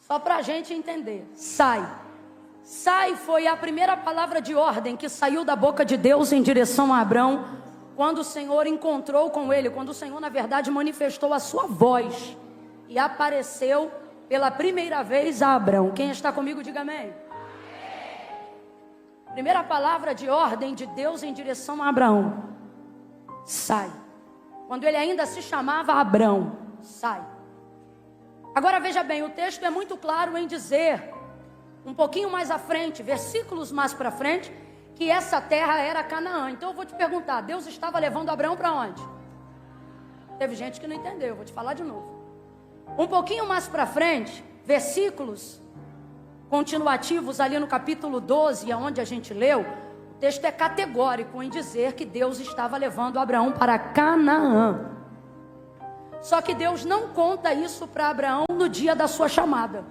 Só para a gente entender. Sai. Sai foi a primeira palavra de ordem que saiu da boca de Deus em direção a Abrão, quando o Senhor encontrou com ele, quando o Senhor, na verdade, manifestou a sua voz e apareceu pela primeira vez a Abrão. Quem está comigo, diga amém. Primeira palavra de ordem de Deus em direção a Abraão: sai. Quando ele ainda se chamava Abrão, sai. Agora veja bem, o texto é muito claro em dizer, um pouquinho mais à frente, versículos mais para frente, que essa terra era Canaã. Então eu vou te perguntar, Deus estava levando Abraão para onde? Teve gente que não entendeu, eu vou te falar de novo. Um pouquinho mais para frente, versículos continuativos ali no capítulo 12, onde a gente leu, o texto é categórico em dizer que Deus estava levando Abraão para Canaã. Só que Deus não conta isso para Abraão no dia da sua chamada.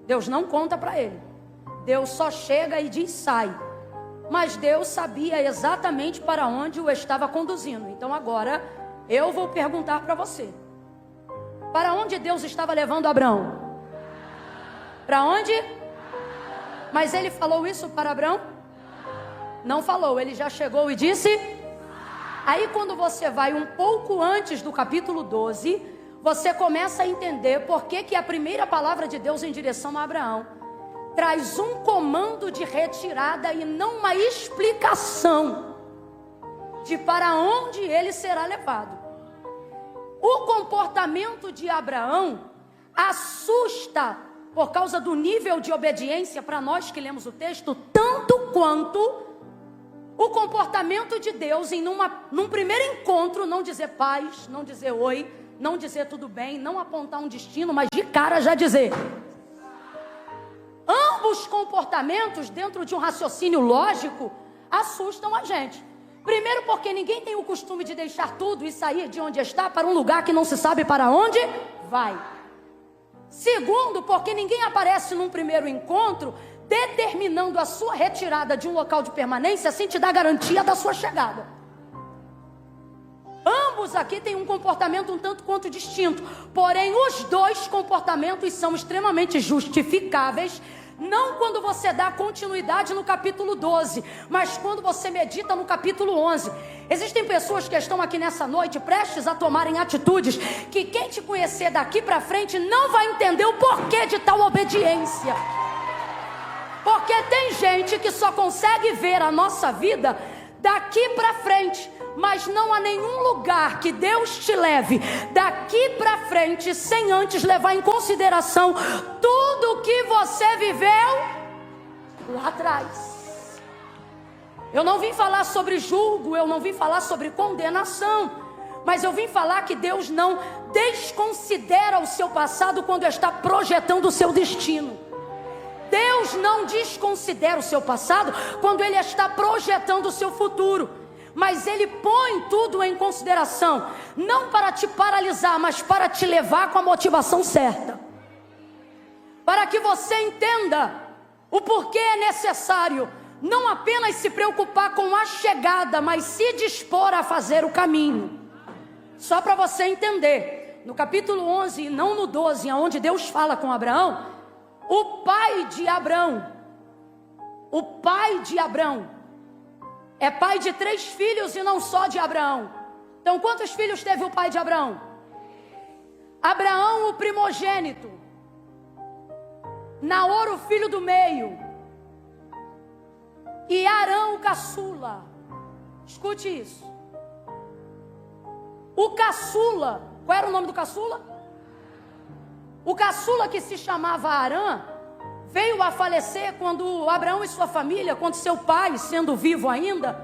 Deus não conta para ele. Deus só chega e diz sai. Mas Deus sabia exatamente para onde o estava conduzindo. Então agora eu vou perguntar para você: para onde Deus estava levando Abraão? Para onde? Mas ele falou isso para Abraão? Não falou, ele já chegou e disse. Aí quando você vai um pouco antes do capítulo 12, você começa a entender por que a primeira palavra de Deus em direção a Abraão traz um comando de retirada e não uma explicação de para onde ele será levado. O comportamento de Abraão assusta por causa do nível de obediência para nós que lemos o texto, tanto quanto o comportamento de Deus em num primeiro encontro, não dizer paz, não dizer oi, não dizer tudo bem, não apontar um destino, mas de cara já dizer. Ambos comportamentos, dentro de um raciocínio lógico, assustam a gente. Primeiro porque ninguém tem o costume de deixar tudo e sair de onde está para um lugar que não se sabe para onde vai. Segundo, porque ninguém aparece num primeiro encontro determinando a sua retirada de um local de permanência sem te dar garantia da sua chegada. Ambos aqui têm um comportamento um tanto quanto distinto, porém os dois comportamentos são extremamente justificáveis, não quando você dá continuidade no capítulo 12, mas quando você medita no capítulo 11. Existem pessoas que estão aqui nessa noite prestes a tomarem atitudes que quem te conhecer daqui para frente não vai entender o porquê de tal obediência. Porque tem gente que só consegue ver a nossa vida daqui para frente, mas não há nenhum lugar que Deus te leve daqui para frente sem antes levar em consideração tudo que você viveu lá atrás. Eu não vim falar sobre julgo, eu não vim falar sobre condenação, mas eu vim falar que Deus não desconsidera o seu passado quando está projetando o seu destino. Deus não desconsidera o seu passado quando Ele está projetando o seu futuro. Mas Ele põe tudo em consideração, não para te paralisar, mas para te levar com a motivação certa. Para que você entenda o porquê é necessário não apenas se preocupar com a chegada, mas se dispor a fazer o caminho. Só para você entender, no capítulo 11 e não no 12, onde Deus fala com Abraão, o pai de Abrão é pai de 3 filhos e não só de Abraão. Então quantos filhos teve o pai de Abraão? Abraão, o primogênito, Naor, o filho do meio, e Arão, o caçula. Escute isso. O caçula, qual era o nome do caçula? O caçula, que se chamava Arã, veio a falecer quando Abraão e sua família, quando seu pai, sendo vivo ainda,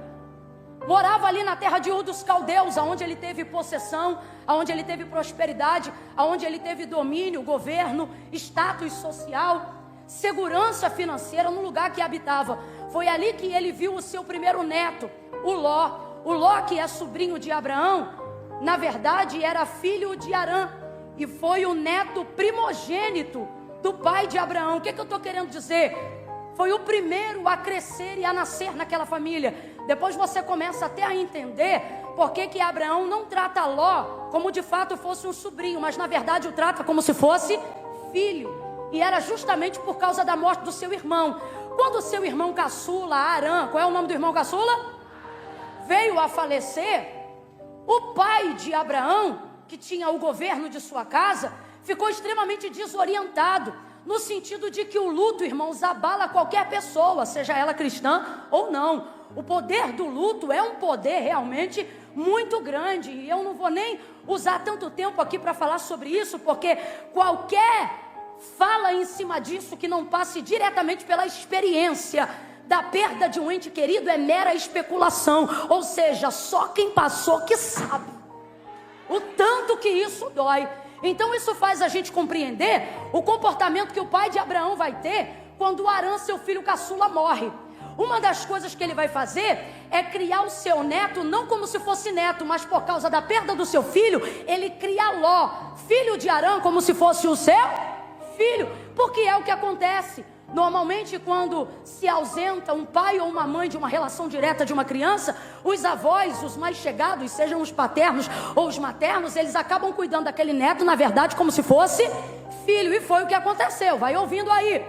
morava ali na terra de Ur dos Caldeus, onde ele teve possessão, onde ele teve prosperidade, onde ele teve domínio, governo, status social, segurança financeira no lugar que habitava. Foi ali que ele viu o seu primeiro neto, o Ló. O Ló, que é sobrinho de Abraão, na verdade era filho de Arã, e foi o neto primogênito do pai de Abraão. O que eu estou querendo dizer? Foi o primeiro a crescer e a nascer naquela família. Depois você começa até a entender por que Abraão não trata Ló como de fato fosse um sobrinho, mas na verdade o trata como se fosse filho. E era justamente por causa da morte do seu irmão. Quando o seu irmão caçula, Arã, qual é o nome do irmão caçula? Veio a falecer, o pai de Abraão, que tinha o governo de sua casa, ficou extremamente desorientado, no sentido de que o luto, irmãos, abala qualquer pessoa, seja ela cristã ou não. O poder do luto é um poder realmente muito grande, e eu não vou nem usar tanto tempo aqui para falar sobre isso, porque qualquer fala em cima disso que não passe diretamente pela experiência da perda de um ente querido é mera especulação, ou seja, só quem passou que sabe o tanto que isso dói. Então isso faz a gente compreender o comportamento que o pai de Abraão vai ter quando Arã, seu filho caçula, morre. Uma das coisas que ele vai fazer é criar o seu neto, não como se fosse neto, mas por causa da perda do seu filho, ele cria Ló, filho de Arã, como se fosse o seu filho, porque é o que acontece. Normalmente, quando se ausenta um pai ou uma mãe de uma relação direta de uma criança, os avós, os mais chegados, sejam os paternos ou os maternos, eles acabam cuidando daquele neto, na verdade, como se fosse filho. E foi o que aconteceu, vai ouvindo aí.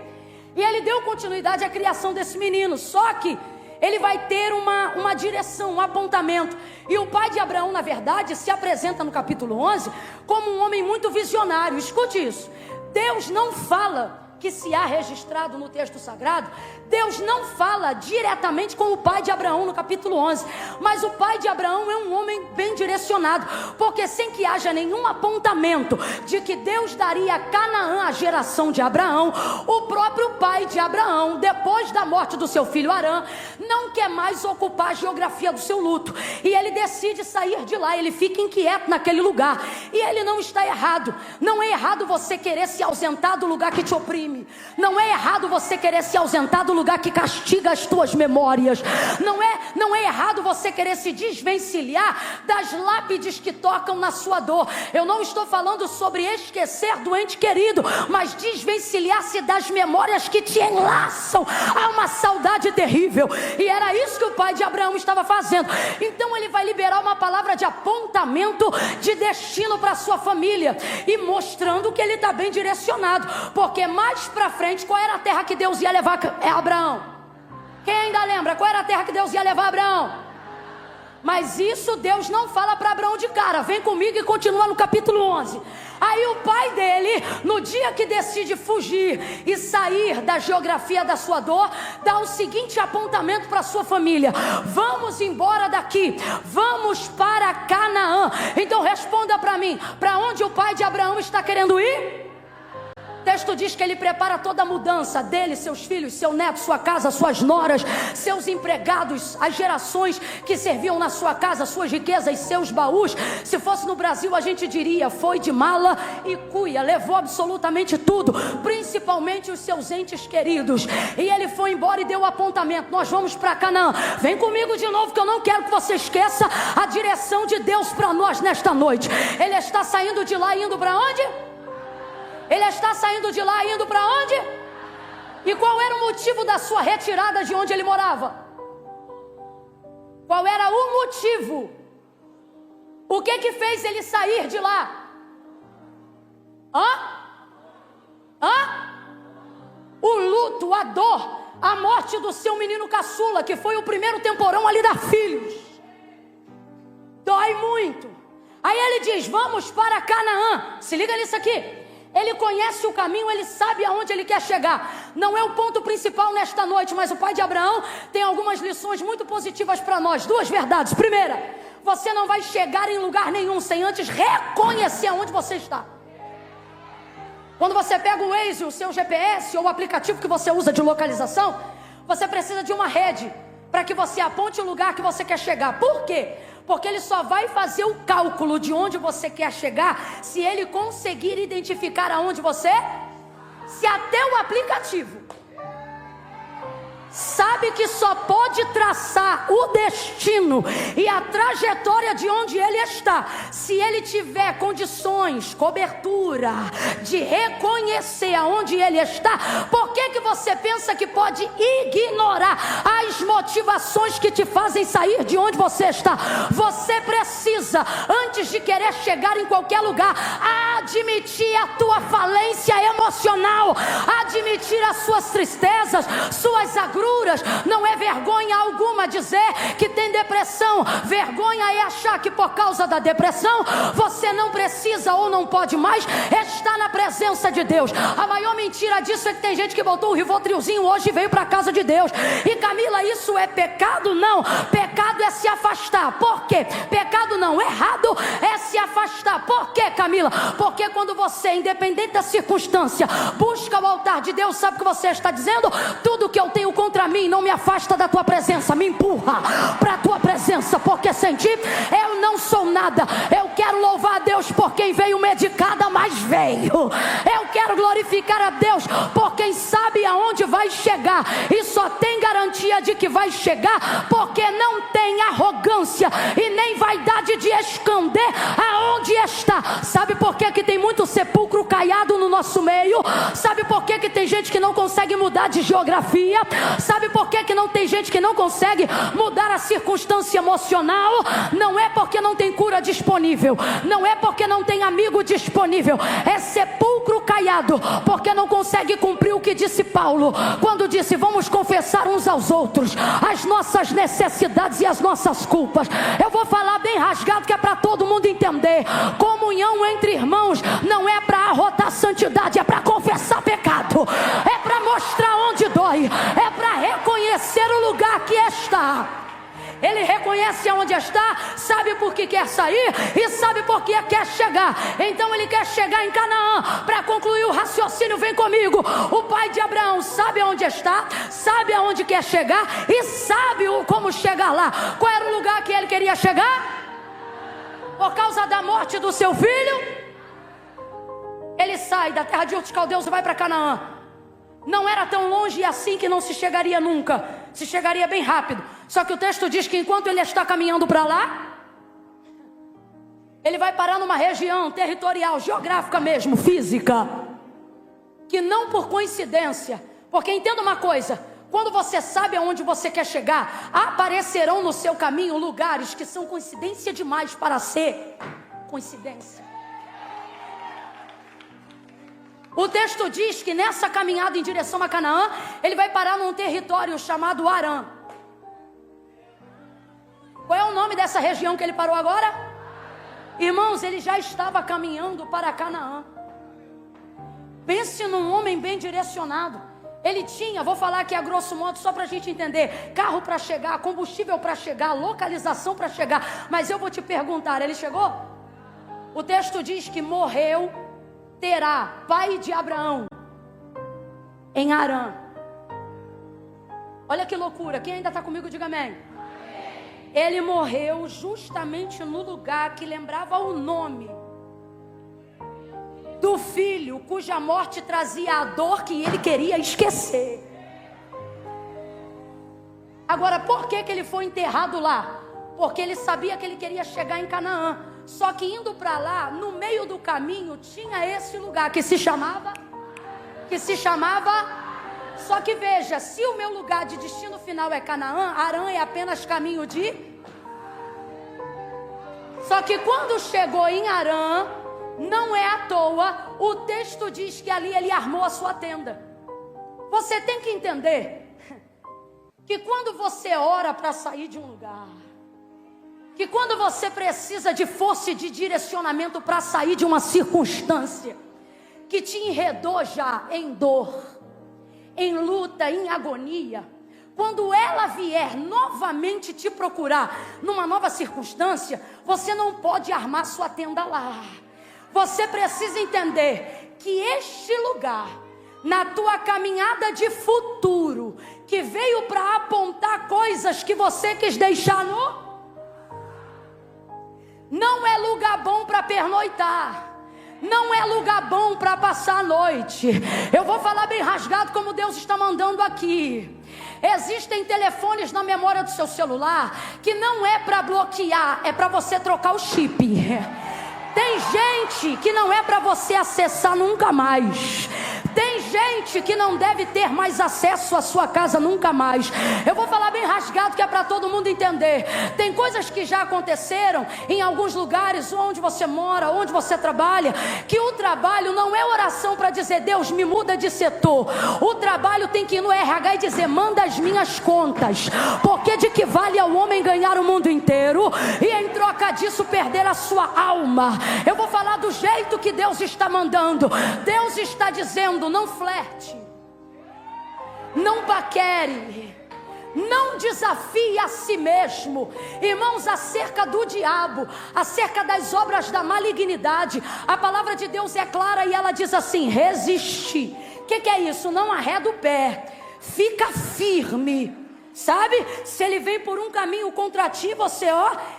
E ele deu continuidade à criação desse menino, só que ele vai ter uma direção, um apontamento. E o pai de Abraão, na verdade, se apresenta no capítulo 11 como um homem muito visionário. Escute isso, Deus não fala, que se há registrado no texto sagrado, Deus não fala diretamente com o pai de Abraão no capítulo 11, mas o pai de Abraão é um homem bem direcionado, porque sem que haja nenhum apontamento de que Deus daria a Canaã à geração de Abraão, o próprio pai de Abraão, depois da morte do seu filho Arã, não quer mais ocupar a geografia do seu luto, e ele decide sair de lá. Ele fica inquieto naquele lugar, e ele não está errado. Não é errado você querer se ausentar do lugar que te oprime. Não é errado você querer se ausentar do lugar que castiga as tuas memórias. Não é errado você querer se desvencilhar das lápides que tocam na sua dor. Eu não estou falando sobre esquecer do ente querido, mas desvencilhar-se das memórias que te enlaçam a uma saudade terrível. E era isso que o pai de Abraão estava fazendo. Então ele vai liberar uma palavra de apontamento, de destino para sua família, e mostrando que ele está bem direcionado, porque mais para frente, qual era a terra que Deus ia levar Abraão? Quem ainda lembra? Qual era a terra que Deus ia levar Abraão? Mas isso Deus não fala para Abraão de cara. Vem comigo e continua no capítulo 11. Aí o pai dele, no dia que decide fugir e sair da geografia da sua dor, dá o seguinte apontamento para sua família: vamos embora daqui, vamos para Canaã. Então responda para mim, para onde o pai de Abraão está querendo ir? O texto diz que ele prepara toda a mudança dele, seus filhos, seu neto, sua casa, suas noras, seus empregados, as gerações que serviam na sua casa, suas riquezas, seus baús. Se fosse no Brasil, a gente diria: foi de mala e cuia, levou absolutamente tudo, principalmente os seus entes queridos. E ele foi embora e deu o apontamento: nós vamos para Canaã. Vem comigo de novo, que eu não quero que você esqueça a direção de Deus para nós nesta noite. Ele está saindo de lá e indo para onde? Ele está saindo de lá e indo para onde? E qual era o motivo da sua retirada de onde ele morava? Qual era o motivo? O que fez ele sair de lá? O luto, a dor, a morte do seu menino caçula, que foi o primeiro temporão a lhe dar filhos. Dói muito. Aí ele diz: vamos para Canaã. Se liga nisso aqui. Ele conhece o caminho, ele sabe aonde ele quer chegar. Não é o ponto principal nesta noite, mas o pai de Abraão tem algumas lições muito positivas para nós. Duas verdades. Primeira, você não vai chegar em lugar nenhum sem antes reconhecer aonde você está. Quando você pega o Waze, o seu GPS ou o aplicativo que você usa de localização, você precisa de uma rede para que você aponte o lugar que você quer chegar. Por quê? Porque ele só vai fazer o cálculo de onde você quer chegar se ele conseguir identificar aonde você... Se até o aplicativo sabe que só pode traçar o destino e a trajetória de onde ele está se ele tiver condições, cobertura de reconhecer aonde ele está. Por que você pensa que pode ignorar as motivações que te fazem sair de onde você está? Você precisa, antes de querer chegar em qualquer lugar, admitir a tua falência emocional, admitir as suas tristezas, suas agruras. Não é vergonha alguma dizer que tem depressão. Vergonha é achar que por causa da depressão você não precisa ou não pode mais estar na presença de Deus. A maior mentira disso é que tem gente que botou o Rivotrilzinho hoje e veio para a casa de Deus. E Camila, isso é pecado? Não. Pecado é se afastar. Por quê? Pecado não. Errado é se afastar. Por quê, Camila? Porque quando você, independente da circunstância, busca o altar de Deus, sabe o que você está dizendo? Tudo que eu tenho contra mim não me afasta da tua presença, me empurra para a tua presença, porque sem ti eu não sou nada. Eu quero louvar a Deus por quem veio medicada, mas veio. Eu quero glorificar a Deus por quem sabe aonde vai chegar, e só tem garantia de que vai chegar porque não tem arrogância e nem vaidade de esconder aonde está. Sabe por que tem muito sepulcro caiado no nosso meio? Sabe por que tem gente que não consegue mudar de geografia? Sabe por que não tem gente que não consegue mudar a circunstância emocional? Não é porque não tem cura disponível, não é porque não tem amigo disponível, é sepulcro caiado porque não consegue cumprir o que disse Paulo quando disse: vamos confessar uns aos outros as nossas necessidades e as nossas culpas. Eu vou falar bem rasgado que é para todo mundo entender. Comunhão entre irmãos não é para arrotar santidade, é para confessar pecado, é para mostrar onde dói, é para reconhecer o lugar que está. Ele reconhece aonde está, sabe por que quer sair e sabe por que quer chegar. Então ele quer chegar em Canaã. Para concluir o raciocínio, vem comigo. O pai de Abraão sabe aonde está, sabe aonde quer chegar e sabe como chegar lá. Qual era o lugar que ele queria chegar? Por causa da morte do seu filho, ele sai da terra de Ur dos Caldeus e vai para Canaã. Não era tão longe assim que não se chegaria nunca, se chegaria bem rápido. Só que o texto diz que enquanto ele está caminhando para lá, ele vai parar numa região territorial, geográfica mesmo, física, que não por coincidência, porque entenda uma coisa: quando você sabe aonde você quer chegar, aparecerão no seu caminho lugares que são coincidência demais para ser coincidência. O texto diz que nessa caminhada em direção a Canaã, ele vai parar num território chamado Harã. Qual é o nome dessa região que ele parou agora? Irmãos, ele já estava caminhando para Canaã. Pense num homem bem direcionado. Ele tinha, vou falar aqui a grosso modo só para a gente entender, carro para chegar, combustível para chegar, localização para chegar. Mas eu vou te perguntar, ele chegou? O texto diz que morreu Terá, pai de Abraão, em Harã. Olha que loucura. Quem ainda está comigo, diga amém. Ele morreu justamente no lugar que lembrava o nome do filho cuja morte trazia a dor que ele queria esquecer. Agora, por que ele foi enterrado lá? Porque ele sabia que ele queria chegar em Canaã. Só que indo para lá, no meio do caminho, tinha esse lugar que se chamava. Só que veja, se o meu lugar de destino final é Canaã, Harã é apenas caminho de. Só que quando chegou em Harã, não é à toa, o texto diz que ali ele armou a sua tenda. Você tem que entender que quando você ora para sair de um lugar, que quando você precisa de força e de direcionamento para sair de uma circunstância que te enredou já em dor, em luta, em agonia, quando ela vier novamente te procurar numa nova circunstância, você não pode armar sua tenda lá. Você precisa entender que este lugar, na tua caminhada de futuro, que veio para apontar coisas que você quis deixar não é lugar bom para pernoitar. Não é lugar bom para passar a noite. Eu vou falar bem rasgado como Deus está mandando aqui. Existem telefones na memória do seu celular que não é para bloquear, é para você trocar o chip. Tem gente que não é para você acessar nunca mais. Tem gente que não deve ter mais acesso à sua casa nunca mais. Eu vou falar bem rasgado que é para todo mundo entender. Tem coisas que já aconteceram em alguns lugares onde você mora, onde você trabalha, que o trabalho não é oração para dizer Deus me muda de setor. O trabalho tem que ir no RH e dizer manda as minhas contas, porque de que vale ao homem ganhar o mundo inteiro e em troca disso perder a sua alma? Eu vou falar do jeito que Deus está mandando. Deus está dizendo: não flerte, não paquere, não desafie a si mesmo. Irmãos, acerca do diabo, acerca das obras da malignidade, a palavra de Deus é clara e ela diz assim: resiste. O que é isso? Não arreda o pé, fica firme. Sabe, se ele vem por um caminho contra ti, você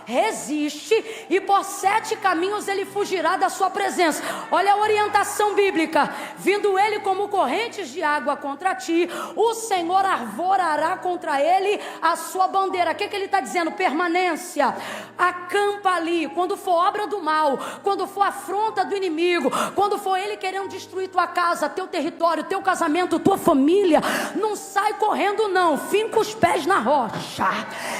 resiste, e por 7 caminhos ele fugirá da sua presença. Olha a orientação bíblica: vindo ele como correntes de água contra ti, o Senhor arvorará contra ele a sua bandeira. O que ele está dizendo? Permanência, acampa ali. Quando for obra do mal, quando for afronta do inimigo, quando for ele querendo destruir tua casa, teu território, teu casamento, tua família, não sai correndo não, finca os pés na rocha,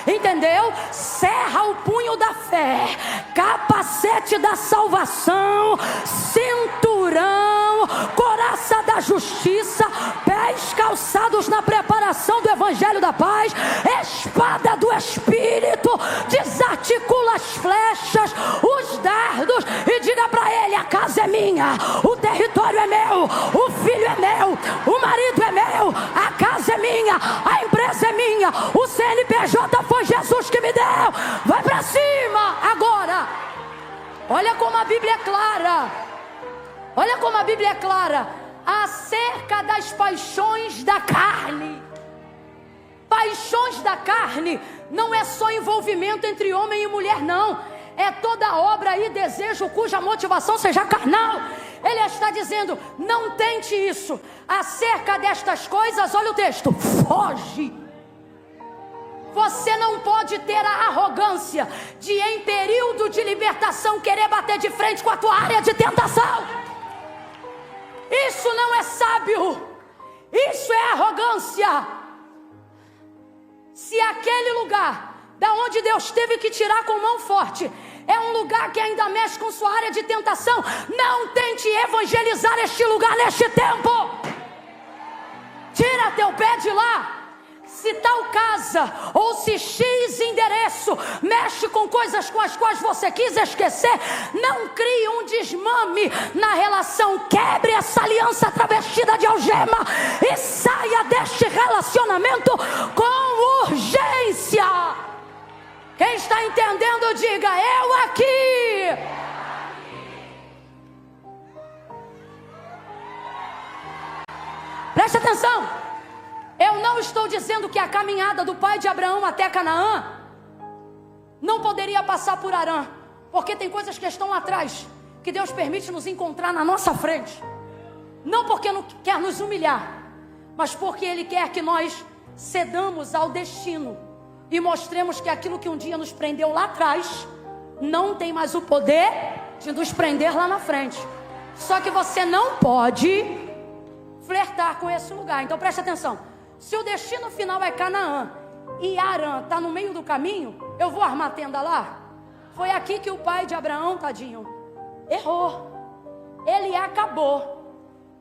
entendeu? Serra o punho da fé, capacete da salvação, cinturão, couraça da justiça, pés calçados na preparação do evangelho da paz, espada do Espírito, desarticula as flechas, os dardos, e diga para ele: a casa é minha, o território é meu, o filho é meu, o marido é meu, a casa é minha, a empresa é minha, o CNPJ foi Jesus que me deu. Vai para cima agora. Olha como a Bíblia é clara. Olha como a Bíblia é clara acerca das paixões da carne. Paixões da carne não é só envolvimento entre homem e mulher, não. É toda obra e desejo cuja motivação seja carnal. Ele está dizendo: não tente isso. Acerca destas coisas, olha o texto: foge. Você não pode ter a arrogância de, em período de libertação, querer bater de frente com a tua área de tentação. Isso não é sábio. Isso é arrogância. Se aquele lugar da onde Deus teve que tirar com mão forte é um lugar que ainda mexe com sua área de tentação, não tente evangelizar este lugar neste tempo. Tira teu pé de lá. Se tal casa ou se X endereço mexe com coisas com as quais você quis esquecer, não crie um desmame na relação. Quebre essa aliança travestida de algema e saia deste relacionamento com urgência. Quem está entendendo, diga: eu aqui. Preste atenção. Eu não estou dizendo que a caminhada do pai de Abraão até Canaã não poderia passar por Harã, porque tem coisas que estão lá atrás que Deus permite nos encontrar na nossa frente, não porque não quer nos humilhar, mas porque Ele quer que nós cedamos ao destino e mostremos que aquilo que um dia nos prendeu lá atrás não tem mais o poder de nos prender lá na frente. Só que você não pode flertar com esse lugar. Então preste atenção. Se o destino final é Canaã e Harã está no meio do caminho, eu vou armar tenda lá? Foi aqui que o pai de Abraão, tadinho, errou. Ele acabou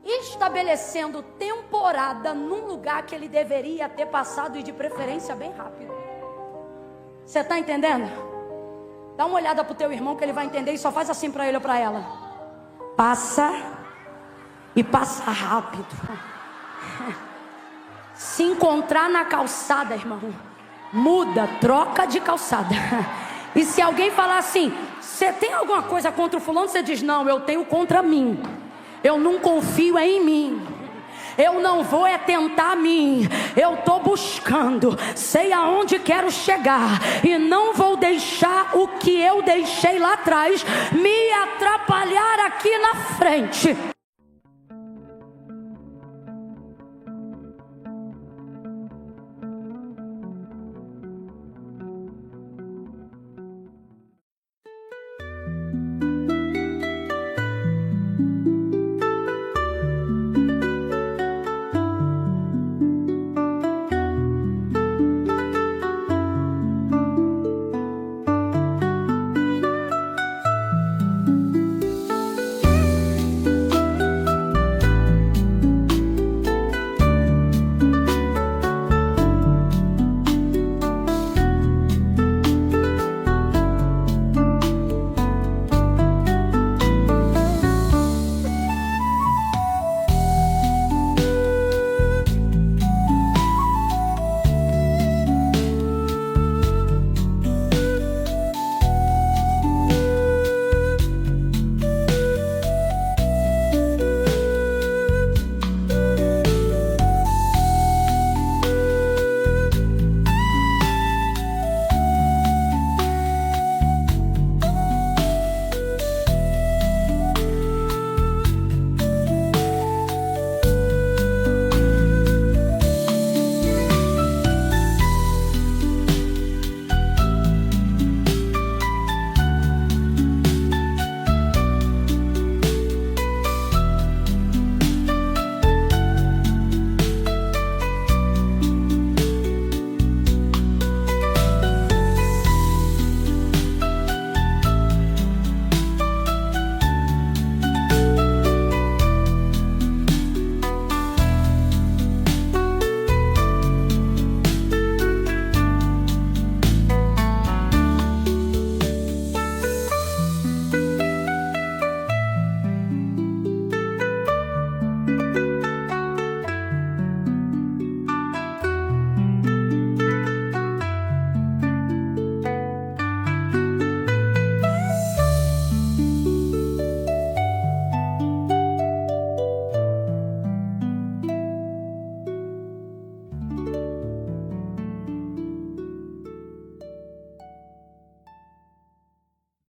estabelecendo temporada num lugar que ele deveria ter passado, e de preferência bem rápido. Você está entendendo? Dá uma olhada para o teu irmão que ele vai entender, e só faz assim para ele ou para ela: passa, e passa rápido. Se encontrar na calçada, irmão, muda, troca de calçada. E se alguém falar assim: você tem alguma coisa contra o fulano? Você diz: não, eu tenho contra mim. Eu não confio em mim. Eu não vou tentar mim. Eu estou buscando, sei aonde quero chegar, e não vou deixar o que eu deixei lá atrás me atrapalhar aqui na frente.